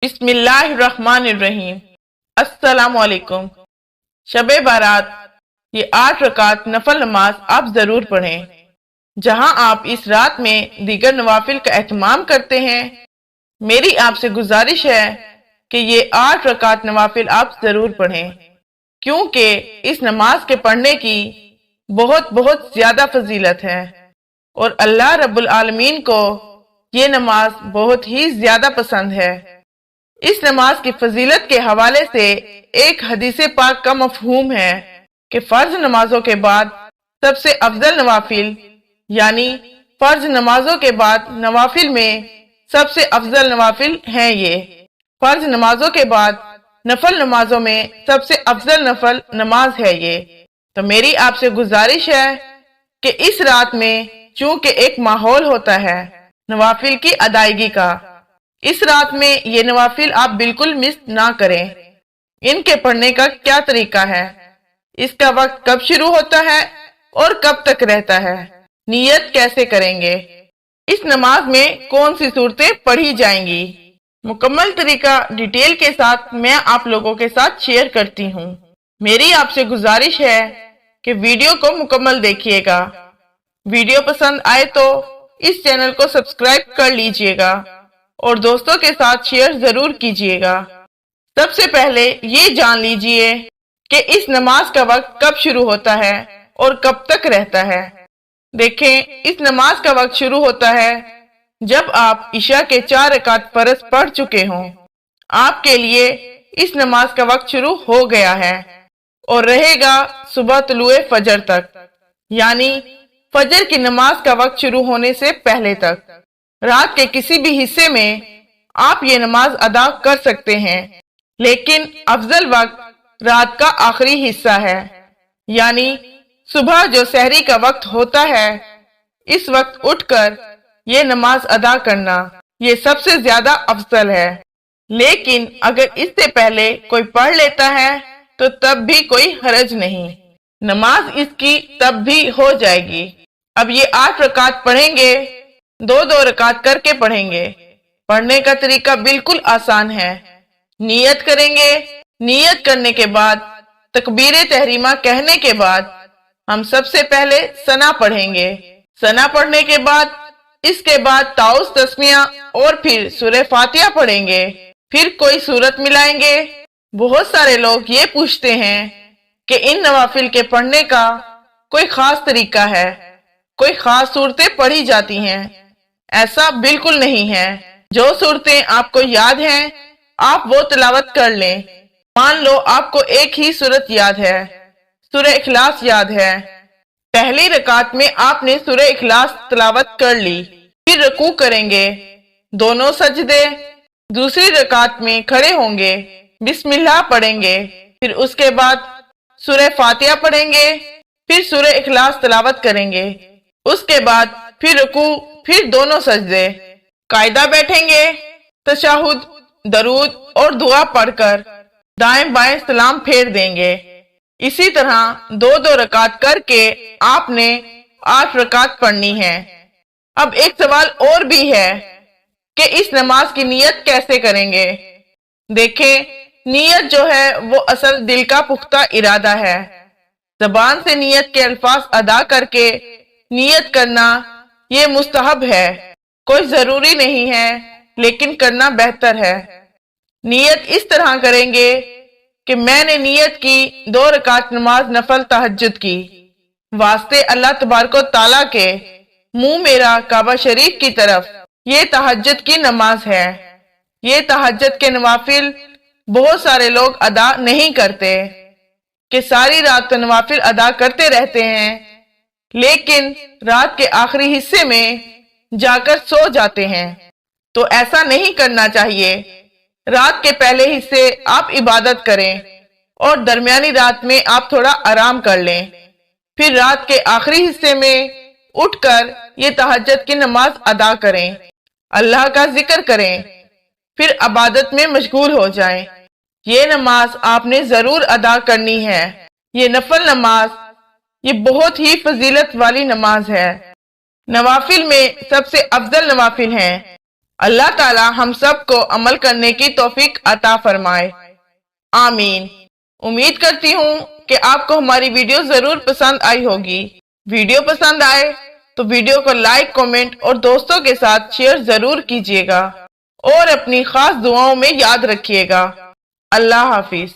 बिस्मिल्लाहिर्रहमानिर्रहीम। अस्सलामुअलैकुम। शबे बारात ये 8 रकात नफल नमाज आप जरूर पढ़ें। जहां आप इस रात में दीगर नवाफिल का एहतमाम करते हैं, मेरी आपसे गुजारिश है कि ये 8 रकात नवाफिल आप जरूर पढ़ें, क्योंकि इस नमाज के पढ़ने की बहुत बहुत ज्यादा फजीलत है और अल्लाह रब्बुल आलमीन को ये नमाज बहुत ही ज्यादा पसंद है। इस नमाज की फजीलत के हवाले से एक हदीस पाक का मफहूम है कि फर्ज नमाजों के बाद सबसे अफजल नवाफिल, यानी फर्ज नमाजों के बाद नवाफिल में सबसे अफजल नवाफिल हैं ये। फर्ज नमाजों के बाद नफल नमाजों में सबसे अफजल नफल नमाज है ये। तो मेरी आपसे गुजारिश है कि इस रात में चूंकि एक माहौल होता है नवाफिल की अदायगी का, इस रात में ये नवाफिल आप बिल्कुल मिस ना करें। इनके पढ़ने का क्या तरीका है, इसका वक्त कब शुरू होता है और कब तक रहता है, नियत कैसे करेंगे, इस नमाज में कौन सी सूरतें पढ़ी जाएंगी, मुकम्मल तरीका डिटेल के साथ मैं आप लोगों के साथ शेयर करती हूँ। मेरी आपसे गुजारिश है कि वीडियो को मुकम्मल देखिएगा। वीडियो पसंद आए तो इस चैनल को सब्सक्राइब कर लीजिएगा और दोस्तों के साथ शेयर जरूर कीजिएगा। सबसे पहले ये जान लीजिए कि इस नमाज का वक्त कब शुरू होता है और कब तक रहता है। देखें, इस नमाज का वक्त शुरू होता है जब आप इशा के 4 रकात फर्ज पढ़ चुके हों। आपके लिए इस नमाज का वक्त शुरू हो गया है और रहेगा सुबह तुलुए फजर तक, यानी फजर की नमाज का वक्त शुरू होने से पहले तक। रात के किसी भी हिस्से में आप ये नमाज अदा कर सकते हैं, लेकिन अफजल वक्त रात का आखिरी हिस्सा है, यानी सुबह जो सहरी का वक्त होता है, इस वक्त उठकर ये नमाज अदा करना ये सबसे ज्यादा अफजल है। लेकिन अगर इससे पहले कोई पढ़ लेता है तो तब भी कोई हरज नहीं, नमाज इसकी तब भी हो जाएगी। अब ये 8 रकात पढ़ेंगे, 2-2 रकात करके पढ़ेंगे। पढ़ने का तरीका बिल्कुल आसान है। नियत करेंगे, नियत करने के बाद तकबीर तहरीमा कहने के बाद हम सबसे पहले सना पढ़ेंगे। सना पढ़ने के बाद इसके बाद ताउस तस्मिया और फिर सूरह फातिहा पढ़ेंगे, फिर कोई सूरत मिलाएंगे। बहुत सारे लोग ये पूछते हैं कि इन नवाफिल के पढ़ने का कोई खास तरीका है, कोई खास सूरतें पढ़ी जाती हैं। ऐसा बिल्कुल नहीं है। जो सूरतें आपको याद हैं आप वो तिलावत कर लें। मान लो आपको एक ही सूरत याद है, सूरह इखलास याद है। पहली रकात में आपने सूरह इखलास तिलावत कर ली, फिर रुकू करेंगे, दोनों सजदे। दूसरी रकात में खड़े होंगे, बिस्मिल्लाह पढ़ेंगे, फिर उसके बाद सूरह फातिहा पढ़ेंगे, फिर सूरह इखलास तिलावत करेंगे। उसके बाद फिर रुकू, फिर दोनों सजदे। कायदा बैठेंगे, तशहुद, दरूद और दुआ पढ़कर दाएं बाएं सलाम फेर देंगे। इसी तरह 2-2 रकात करके आपने 8 रकात पढ़नी है। अब एक सवाल और भी है कि इस नमाज की नियत कैसे करेंगे। देखें, नियत जो है वो असल दिल का पुख्ता इरादा है। जबान से नियत के अल्फाज अदा करके नियत करना ये मुस्तहब है, कोई जरूरी नहीं है, लेकिन करना बेहतर है। नियत इस तरह करेंगे कि मैंने नियत की 2 रकात नमाज नफल तहज्जुद की, वास्ते अल्लाह तबारक व तआला के मुंह मेरा काबा शरीफ की तरफ। ये तहज्जुद की नमाज है। ये तहज्जुद के नवाफिल बहुत सारे लोग अदा नहीं करते कि सारी रात तो नवाफिल अदा करते रहते हैं, लेकिन रात के आखिरी हिस्से में जाकर सो जाते हैं। तो ऐसा नहीं करना चाहिए। रात के पहले हिस्से आप इबादत करें और दरमियानी रात में आप थोड़ा आराम कर लें, फिर रात के आखिरी हिस्से में उठकर ये तहज्जुद की नमाज अदा करें, अल्लाह का जिक्र करें, फिर इबादत में मशगूल हो जाएं। ये नमाज आपने जरूर अदा करनी है। ये नफल नमाज ये बहुत ही फजीलत वाली नमाज है। नवाफिल में सबसे अफजल नवाफिल हैं। اللہ تعالی ہم سب کو عمل کرنے کی توفیق عطا فرمائے، آمین۔ امید کرتی ہوں کہ آپ کو ہماری ویڈیو ضرور پسند آئی ہوگی۔ ویڈیو پسند آئے تو ویڈیو کو لائک، کومنٹ اور دوستوں کے ساتھ شیئر ضرور کیجیے گا اور اپنی خاص دعاؤں میں یاد رکھیے گا۔ اللہ حافظ۔